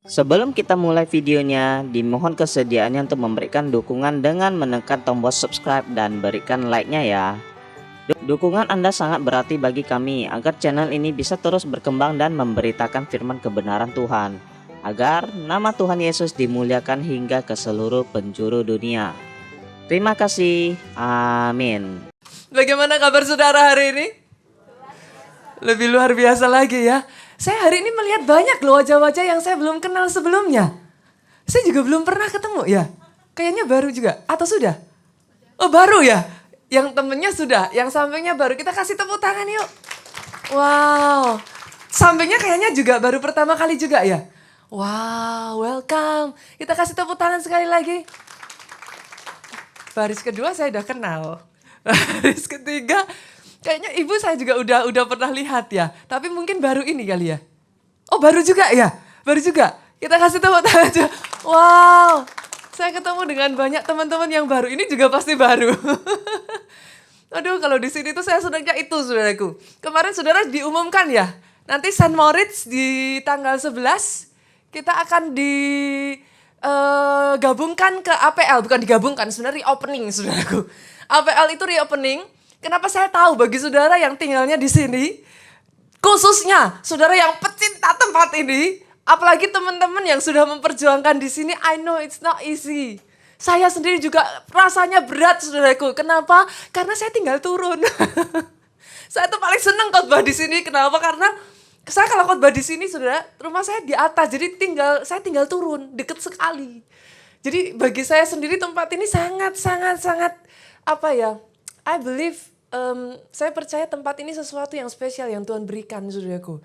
Sebelum kita mulai videonya, dimohon kesediaannya untuk memberikan dukungan dengan menekan tombol subscribe dan berikan like-nya ya. Dukungan Anda sangat berarti bagi kami agar channel ini bisa terus berkembang dan memberitakan firman kebenaran Tuhan, agar nama Tuhan Yesus dimuliakan hingga ke seluruh penjuru dunia. Terima kasih. Amin. Bagaimana kabar saudara hari ini? Lebih luar biasa lagi ya. Saya hari ini melihat banyak loh wajah-wajah yang saya belum kenal sebelumnya. Saya juga belum pernah ketemu ya. Kayaknya baru juga. Atau sudah? Oh baru ya? Yang temennya sudah, yang sampingnya baru. Kita kasih tepuk tangan yuk. Wow. Sampingnya kayaknya juga baru pertama kali juga ya. Wow, welcome. Kita kasih tepuk tangan sekali lagi. Baris kedua saya udah kenal. Baris ketiga kayaknya ibu saya juga udah pernah lihat ya. Tapi mungkin baru ini kali ya. Oh baru juga ya? Baru juga? Kita kasih tepuk tangan aja. Wow. Saya ketemu dengan banyak teman-teman yang baru. Ini juga pasti baru. Aduh kalau di sini tuh saya senangnya itu saudaraku. Kemarin saudara diumumkan ya. Nanti St. Moritz di tanggal 11 kita akan gabungkan ke APL. Bukan digabungkan, sebenarnya reopening saudaraku. APL itu reopening. Kenapa saya tahu bagi saudara yang tinggalnya di sini, khususnya saudara yang pecinta tempat ini, apalagi teman-teman yang sudah memperjuangkan di sini, I know it's not easy. Saya sendiri juga rasanya berat saudaraku. Kenapa? Karena saya tinggal turun. Saya tuh paling senang khotbah di sini. Kenapa? Karena saya kalau khotbah di sini saudara, rumah saya di atas, jadi saya tinggal turun, deket sekali. Jadi bagi saya sendiri tempat ini sangat apa ya? I believe, saya percaya tempat ini sesuatu yang spesial yang Tuhan berikan saudaraku.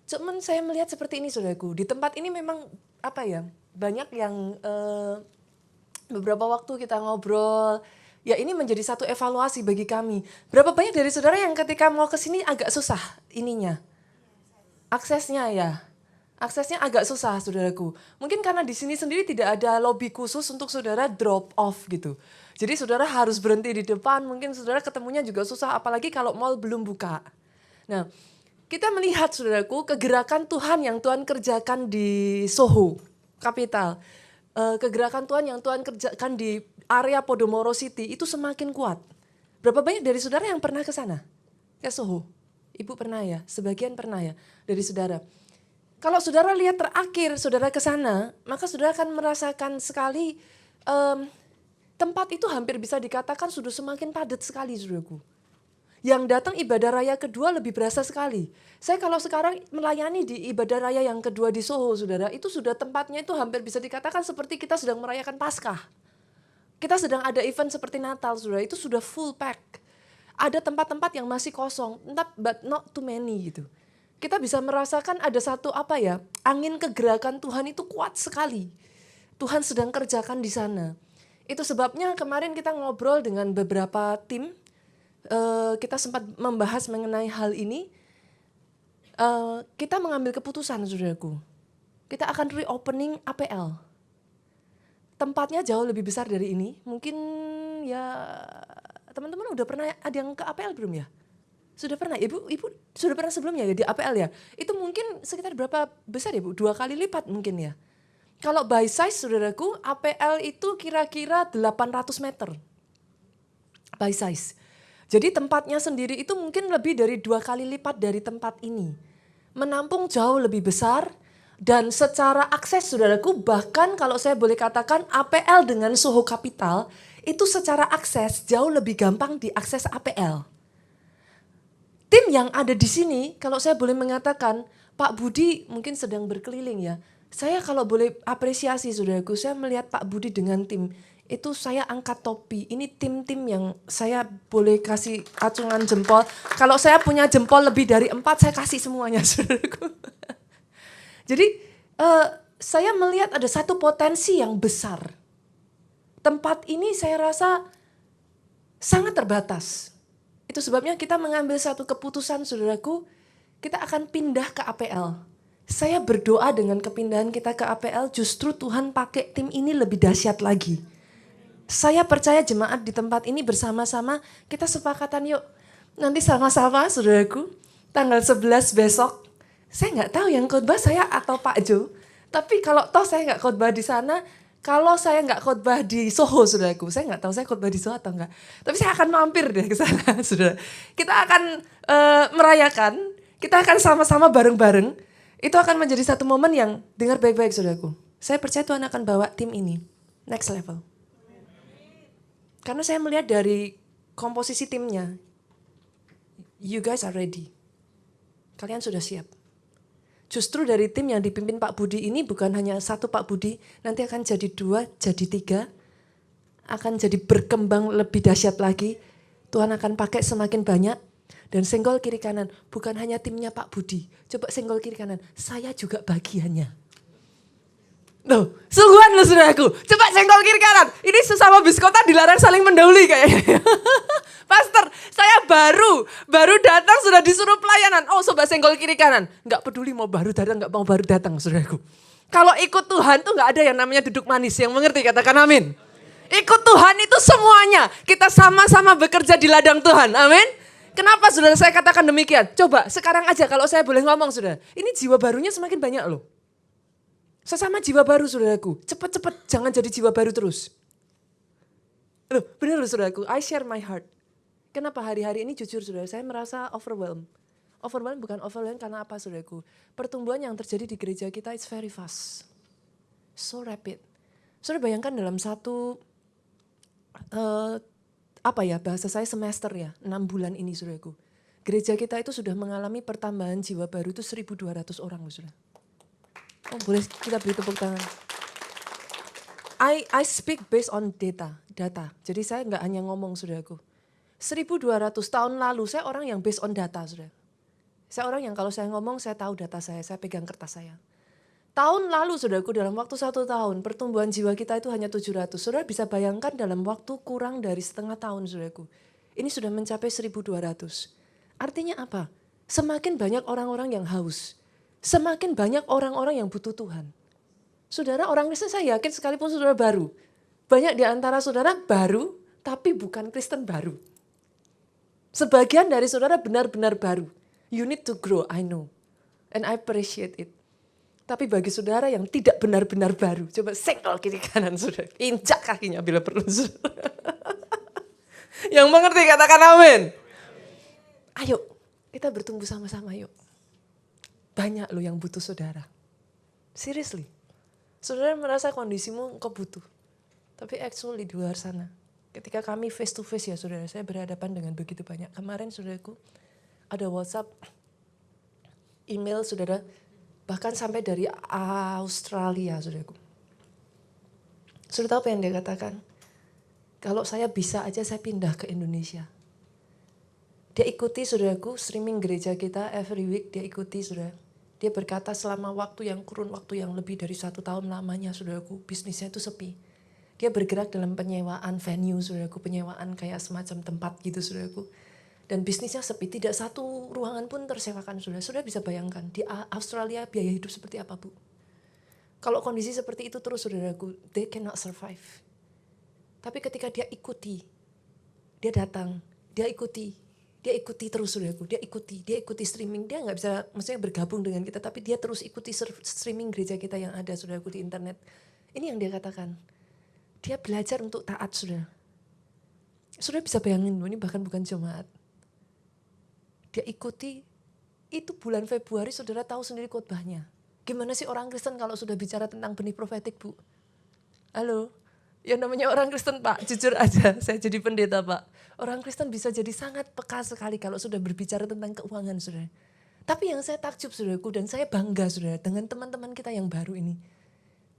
Cuman saya melihat seperti ini saudaraku, di tempat ini memang apa ya, banyak yang beberapa waktu kita ngobrol, ya ini menjadi satu evaluasi bagi kami. Berapa banyak dari saudara yang ketika mau ke sini agak susah ininya? Aksesnya ya. Aksesnya agak susah saudaraku. Mungkin karena di sini sendiri tidak ada lobby khusus untuk saudara drop off gitu. Jadi saudara harus berhenti di depan, mungkin saudara ketemunya juga susah apalagi kalau mall belum buka. Nah, kita melihat saudaraku kegerakan Tuhan yang Tuhan kerjakan di Soho, Capital. Kegerakan Tuhan yang Tuhan kerjakan di area Podomoro City itu semakin kuat. Berapa banyak dari saudara yang pernah ke sana? Ke Soho? Ibu pernah ya? Sebagian pernah ya dari saudara. Kalau saudara lihat terakhir saudara ke sana, maka saudara akan merasakan sekali tempat itu hampir bisa dikatakan sudah semakin padat sekali saudaraku. Yang datang ibadah raya kedua lebih berasa sekali. Saya kalau sekarang melayani di ibadah raya yang kedua di Soho saudara, itu sudah tempatnya itu hampir bisa dikatakan seperti kita sedang merayakan Paskah. Kita sedang ada event seperti Natal saudara, itu sudah full pack. Ada tempat-tempat yang masih kosong, but not too many gitu. Kita bisa merasakan ada satu apa ya, angin kegerakan Tuhan itu kuat sekali. Tuhan sedang kerjakan di sana. Itu sebabnya kemarin kita ngobrol dengan beberapa tim, kita sempat membahas mengenai hal ini. Kita mengambil keputusan saudaraku. Kita akan reopening APL. Tempatnya jauh lebih besar dari ini. Mungkin ya teman-teman udah pernah ada yang ke APL belum ya? Sudah pernah, ibu sudah pernah sebelumnya ya di APL ya? Itu mungkin sekitar berapa besar ya Bu? 2 kali lipat mungkin ya? Kalau by size saudaraku, APL itu kira-kira 800 meter. By size. Jadi tempatnya sendiri itu mungkin lebih dari 2 kali lipat dari tempat ini. Menampung jauh lebih besar dan secara akses saudaraku, bahkan kalau saya boleh katakan APL dengan Soho Capital, itu secara akses jauh lebih gampang diakses APL. Tim yang ada di sini, kalau saya boleh mengatakan, Pak Budi mungkin sedang berkeliling ya. Saya kalau boleh apresiasi saudaraku, saya melihat Pak Budi dengan tim, itu saya angkat topi. Ini tim-tim yang saya boleh kasih acungan jempol. Kalau saya punya jempol lebih dari 4, saya kasih semuanya saudaraku. Jadi saya melihat ada satu potensi yang besar. Tempat ini saya rasa sangat terbatas. Itu sebabnya kita mengambil satu keputusan saudaraku, kita akan pindah ke APL. Saya berdoa dengan kepindahan kita ke APL justru Tuhan pakai tim ini lebih dahsyat lagi. Saya percaya jemaat di tempat ini bersama-sama kita sepakatan yuk. Nanti sama-sama saudaraku tanggal 11 besok. Saya nggak tahu yang khotbah saya atau Pak Jo. Tapi kalau toh saya nggak khotbah di sana, kalau saya nggak khotbah di Soho, saudaraku, saya nggak tahu saya khotbah di Soho atau enggak. Tapi saya akan mampir deh ke sana, saudara. Kita akan merayakan, kita akan sama-sama bareng-bareng. Itu akan menjadi satu momen yang, dengar baik-baik saudaraku. Saya percaya Tuhan akan bawa tim ini next level. Karena saya melihat dari komposisi timnya, you guys are ready. Kalian sudah siap. Justru dari tim yang dipimpin Pak Budi ini bukan hanya satu Pak Budi, nanti akan jadi 2, jadi 3, akan jadi berkembang lebih dahsyat lagi. Tuhan akan pakai semakin banyak, dan senggol kiri kanan bukan hanya timnya Pak Budi. Coba senggol kiri kanan, saya juga bagiannya. Loh, sungguhan loh saudaraku. Coba senggol kiri kanan. Ini sesama biskota dilarang saling mendahului kayaknya. Pastor, saya baru datang sudah disuruh pelayanan. Oh, sobat senggol kiri kanan. Enggak peduli mau baru datang, enggak mau baru datang saudaraku. Kalau ikut Tuhan tuh enggak ada yang namanya duduk manis. Yang mengerti katakan amin. Ikut Tuhan itu semuanya. Kita sama-sama bekerja di ladang Tuhan. Amin. Kenapa saudara saya katakan demikian? Coba sekarang aja kalau saya boleh ngomong saudara. Ini jiwa barunya semakin banyak loh. Sesama jiwa baru saudaraku, cepat-cepat jangan jadi jiwa baru terus. Loh benar loh saudaraku, I share my heart. Kenapa hari-hari ini jujur saudara, saya merasa overwhelmed. Overwhelmed bukan overwhelmed karena apa saudaraku. Pertumbuhan yang terjadi di gereja kita is very fast. So rapid. Saudara bayangkan dalam satu, bahasa saya semester ya, 6 bulan ini saudaraku. Gereja kita itu sudah mengalami pertambahan jiwa baru itu 1.200 orang saudara. Oh, boleh kita beri tepuk tangan. I speak based on data. Jadi saya nggak hanya ngomong saudaraku. 1.200 tahun lalu saya orang yang based on data saudara. Saya orang yang kalau saya ngomong saya tahu data saya pegang kertas saya. Tahun lalu saudaraku dalam waktu 1 tahun pertumbuhan jiwa kita itu hanya 700. Saudara bisa bayangkan dalam waktu kurang dari setengah tahun saudaraku. Ini sudah mencapai 1.200. Artinya apa? Semakin banyak orang-orang yang haus. Semakin banyak orang-orang yang butuh Tuhan. Saudara orang Kristen saya yakin sekalipun saudara baru. Banyak di antara saudara baru tapi bukan Kristen baru. Sebagian dari saudara benar-benar baru. You need to grow, I know. And I appreciate it. Tapi bagi saudara yang tidak benar-benar baru. Coba senggol kiri kanan saudara. Injak kakinya bila perlu saudara. Yang mengerti katakan amin. Ayo kita bertumbuh sama-sama yuk. Banyak loh yang butuh saudara. Seriously. Saudara merasa kondisimu engkau butuh. Tapi actually di luar sana. Ketika kami face to face ya saudara. Saya berhadapan dengan begitu banyak. Kemarin saudaraku ada WhatsApp, email saudara. Bahkan sampai dari Australia saudaraku. Saudara tahu apa yang dia katakan? Kalau saya bisa aja saya pindah ke Indonesia. Dia ikuti saudaraku streaming gereja kita every week. Dia ikuti saudara. Dia berkata selama waktu yang kurun waktu yang lebih dari 1 tahun lamanya saudaraku, bisnisnya itu sepi. Dia bergerak dalam penyewaan venue saudaraku, penyewaan kayak semacam tempat gitu saudaraku. Dan bisnisnya sepi, tidak satu ruangan pun tersewakan saudara. Saudara bisa bayangkan di Australia biaya hidup seperti apa bu? Kalau kondisi seperti itu terus saudaraku, they cannot survive. Tapi ketika dia ikuti, dia datang, dia ikuti terus saudaraku, dia ikuti streaming, dia nggak bisa maksudnya bergabung dengan kita, tapi dia terus ikuti streaming gereja kita yang ada saudaraku di internet. Ini yang dia katakan, dia belajar untuk taat saudara. Saudara bisa bayangin, ini bahkan bukan jemaat. Dia ikuti, itu bulan Februari saudara tahu sendiri khotbahnya. Gimana sih orang Kristen kalau sudah bicara tentang benih profetik bu? Halo? Yang namanya orang Kristen Pak, jujur aja saya jadi pendeta Pak. Orang Kristen bisa jadi sangat peka sekali kalau sudah berbicara tentang keuangan saudara. Tapi yang saya takjub saudaraku dan saya bangga saudara dengan teman-teman kita yang baru ini.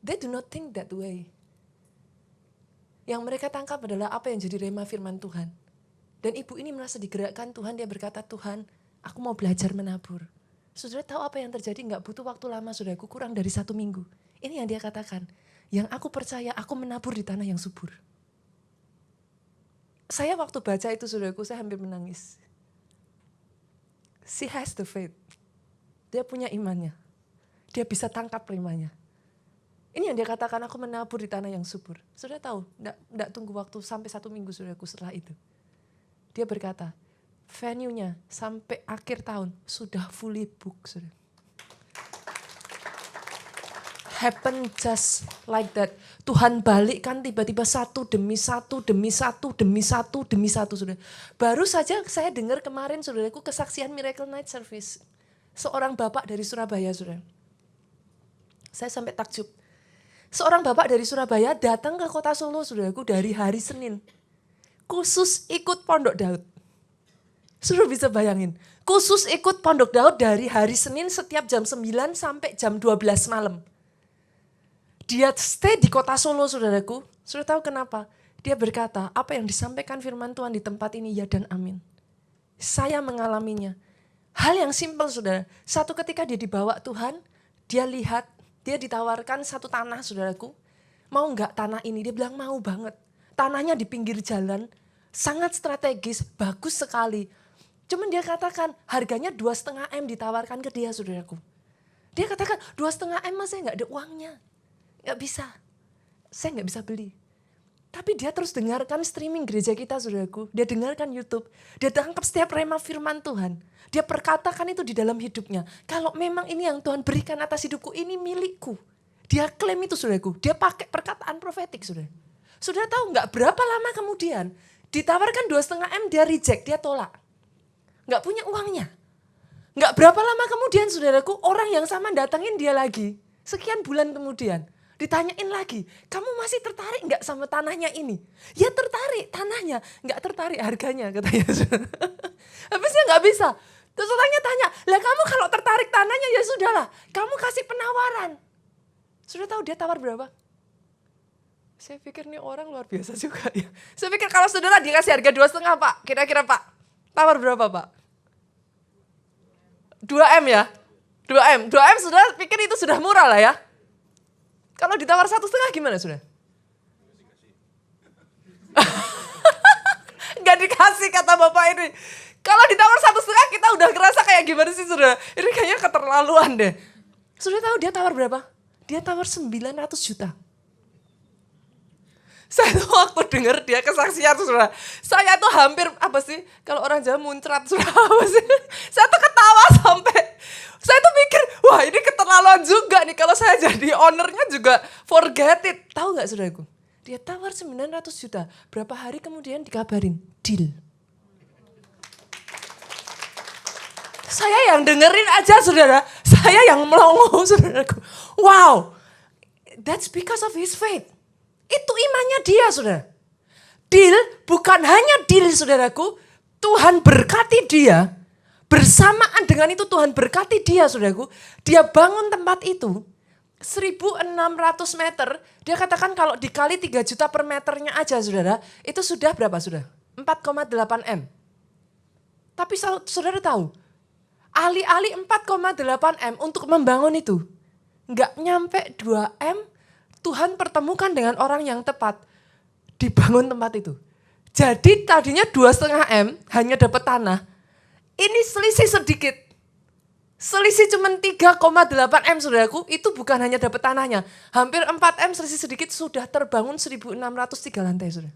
They do not think that way. Yang mereka tangkap adalah apa yang jadi rema firman Tuhan. Dan ibu ini merasa digerakkan Tuhan, dia berkata Tuhan aku mau belajar menabur. Saudara tahu apa yang terjadi? Gak butuh waktu lama saudaraku, kurang dari 1 minggu. Ini yang dia katakan. Yang aku percaya, aku menabur di tanah yang subur. Saya waktu baca itu saudaraku, saya hampir menangis. She has the faith. Dia punya imannya. Dia bisa tangkap remanya. Ini yang dia katakan, aku menabur di tanah yang subur. Saudara tahu, enggak tunggu waktu sampai 1 minggu saudaraku setelah itu. Dia berkata, venue-nya sampai akhir tahun sudah fully book saudara. happen just like that. Tuhan balikkan tiba-tiba satu demi satu, demi satu, demi satu, demi satu, saudara. Baru saja saya dengar kemarin, saudaraku, kesaksian Miracle Night Service. Seorang bapak dari Surabaya, saudara. Saya sampai takjub. Seorang bapak dari Surabaya datang ke kota Solo, saudaraku, dari hari Senin. Khusus ikut Pondok Daud. Saudara bisa bayangin, khusus ikut Pondok Daud dari hari Senin setiap jam 9 sampai jam 12 malam. Dia stay di kota Solo, saudaraku. Saudara tahu kenapa? Dia berkata, apa yang disampaikan firman Tuhan di tempat ini, ya dan amin. Saya mengalaminya. Hal yang simpel, saudara. Satu ketika dia dibawa Tuhan, dia lihat, dia ditawarkan satu tanah, saudaraku. Mau enggak tanah ini? Dia bilang mau banget. Tanahnya di pinggir jalan, sangat strategis, bagus sekali. Cuman dia katakan harganya 2,5 M ditawarkan ke dia, saudaraku. Dia katakan 2,5 M mas, saya enggak ada uangnya. Enggak bisa. Saya enggak bisa beli. Tapi dia terus dengarkan streaming gereja kita, saudaraku. Dia dengarkan YouTube. Dia tangkap setiap rema firman Tuhan. Dia perkatakan itu di dalam hidupnya. Kalau memang ini yang Tuhan berikan atas hidupku, ini milikku. Dia klaim itu, saudaraku. Dia pakai perkataan profetik, saudara. Saudara tahu nggak berapa lama kemudian ditawarkan 2,5 M, dia reject, dia tolak. Nggak punya uangnya. Nggak berapa lama kemudian, saudaraku, orang yang sama datangin dia lagi. Sekian bulan kemudian. Ditanyain lagi, kamu masih tertarik nggak sama tanahnya ini? Ya tertarik tanahnya, nggak tertarik harganya katanya. Habisnya nggak bisa. Terus orangnya tanya, lah kamu kalau tertarik tanahnya ya sudahlah, kamu kasih penawaran. Sudah tahu dia tawar berapa? Saya pikir nih orang luar biasa juga ya. Saya pikir kalau saudara dikasih harga 2,5 Pak, kira-kira Pak, tawar berapa Pak? 2 M ya? 2 M, 2 M saudara pikir itu sudah murah lah ya? Kalau ditawar 1,5 gimana sudah? Gak dikasih kata bapak ini. Kalau ditawar 1,5 kita udah ngerasa kayak gimana sih sudah? Ini kayaknya keterlaluan deh. Sudah tahu dia tawar berapa? Dia tawar 900 juta. Saya tuh waktu dengar dia kesaksian saudara. Saya tuh hampir apa sih? Kalau orang Jawa muncrat sudah apa sih? Saya tuh ketawa sampai. Saya tuh mikir, wah ini keterlaluan juga nih kalau saya jadi ownernya juga forget it. Tahu gak saudaraku? Dia tawar 900 juta. Berapa hari kemudian dikabarin, deal. Saya yang dengerin aja saudara. Saya yang melongo saudaraku. Wow, that's because of his faith. Itu imannya dia saudara. Deal bukan hanya deal saudaraku. Tuhan berkati dia. Bersamaan dengan itu Tuhan berkati dia saudaraku. Dia bangun tempat itu 1.600 meter. Dia katakan kalau dikali 3 juta per meternya aja saudara. Itu sudah berapa sudah? 4,8 M. Tapi saudara tahu. Alih-alih 4,8 M untuk membangun itu. Nggak nyampe 2 M. Tuhan pertemukan dengan orang yang tepat. Dibangun tempat itu. Jadi tadinya 2,5 M hanya dapat tanah. Ini selisih sedikit. Selisih cuma 3,8 M saudaraku, itu bukan hanya dapat tanahnya. Hampir 4 M selisih sedikit sudah terbangun 1.603 lantai saudara.